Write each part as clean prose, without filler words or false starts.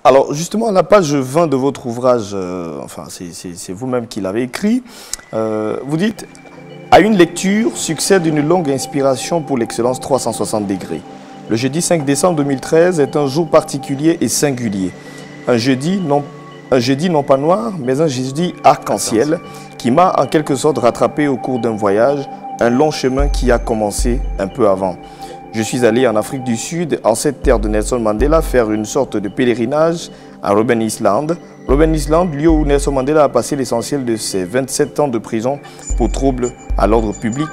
Alors, justement, à la page 20 de votre ouvrage, enfin, c'est vous-même qui l'avez écrit, vous dites « À une lecture succède une longue inspiration pour l'excellence 360 degrés. Le jeudi 5 décembre 2013 est un jour particulier et singulier. Un jeudi non pas noir, mais un jeudi arc-en-ciel qui m'a en quelque sorte rattrapé au cours d'un voyage, un long chemin qui a commencé un peu avant. Je suis allé en Afrique du Sud, en cette terre de Nelson Mandela, faire une sorte de pèlerinage à Robben Island. Robben Island, lieu où Nelson Mandela a passé l'essentiel de ses 27 ans de prison pour troubles à l'ordre public,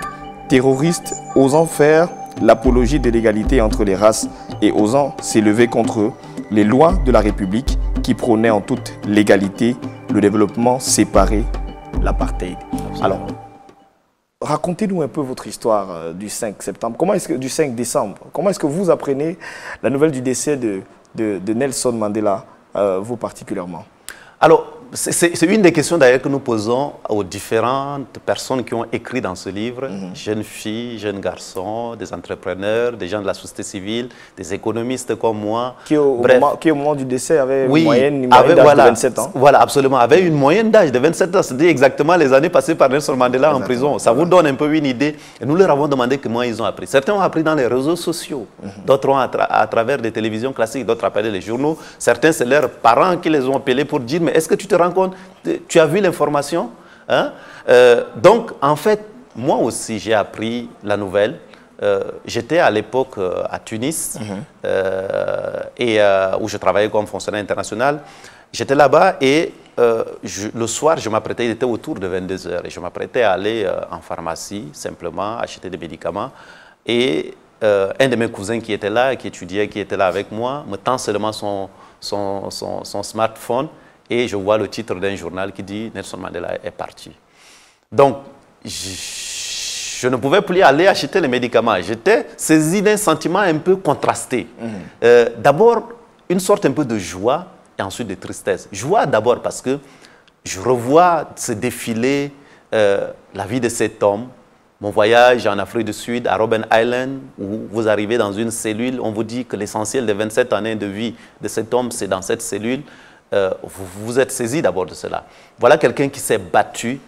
terroriste osant faire l'apologie de l'égalité entre les races et osant s'élever contre les lois de la République qui prônaient en toute l'égalité, le développement séparé, l'apartheid. Alors, racontez-nous un peu votre histoire du 5 septembre. Du 5 décembre. Comment est-ce que vous apprenez la nouvelle du décès de Nelson Mandela, vous particulièrement? Alors, c'est une des questions d'ailleurs que nous posons aux différentes personnes qui ont écrit dans ce livre, jeunes filles, jeunes garçons, des entrepreneurs, des gens de la société civile, des économistes comme moi. Qui au moment du décès avait oui, une moyenne d'âge de 27 ans. Voilà, absolument, avait une moyenne d'âge de 27 ans, c'est-à-dire exactement les années passées par Nelson Mandela en prison. Ça vous donne un peu une idée. Et nous leur avons demandé comment ils ont appris. Certains ont appris dans les réseaux sociaux, d'autres ont à travers des télévisions classiques, d'autres appellent les journaux. Certains, c'est leurs parents qui les ont appelés pour dire, mais est-ce que tu te rends compte, tu as vu l'information, hein? Donc, en fait, moi aussi, j'ai appris la nouvelle. J'étais à l'époque à Tunis, où je travaillais comme fonctionnaire international. J'étais là-bas et le soir, je m'apprêtais, il était autour de 22 h, et je m'apprêtais à aller en pharmacie, simplement, acheter des médicaments. Et un de mes cousins qui était là, qui étudiait, qui était là avec moi, me tend seulement son smartphone. Et je vois le titre d'un journal qui dit « Nelson Mandela est parti ». Donc, je ne pouvais plus aller acheter les médicaments. J'étais saisi d'un sentiment un peu contrasté. D'abord, une sorte un peu de joie et ensuite de tristesse. Joie d'abord parce que je revois se défiler la vie de cet homme. Mon voyage en Afrique du Sud, à Robben Island, où vous arrivez dans une cellule, on vous dit que l'essentiel des 27 années de vie de cet homme, c'est dans cette cellule. Vous êtes saisi d'abord de cela. Voilà quelqu'un qui s'est battu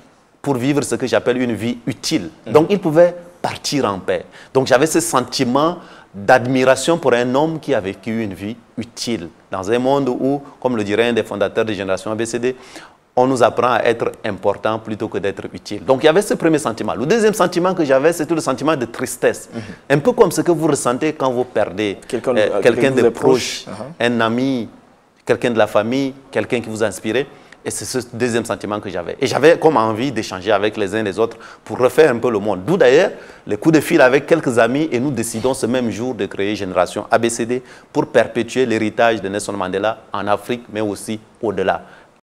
pour vivre ce que j'appelle une vie utile. Donc, il pouvait partir en paix. Donc, j'avais ce sentiment d'admiration pour un homme qui a vécu une vie utile. Dans un monde où, comme le dirait un des fondateurs de Génération ABCD, on nous apprend à être important plutôt que d'être utile. Donc, il y avait ce premier sentiment. Le deuxième sentiment que j'avais, c'était le sentiment de tristesse. Un peu comme ce que vous ressentez quand vous perdez quelqu'un de proche, un ami, quelqu'un de la famille, quelqu'un qui vous a inspiré. Et c'est ce deuxième sentiment que j'avais. Et j'avais comme envie d'échanger avec les uns les autres pour refaire un peu le monde. D'où d'ailleurs les coups de fil avec quelques amis et nous décidons ce même jour de créer Génération ABCD pour perpétuer l'héritage de Nelson Mandela en Afrique, mais aussi au-delà.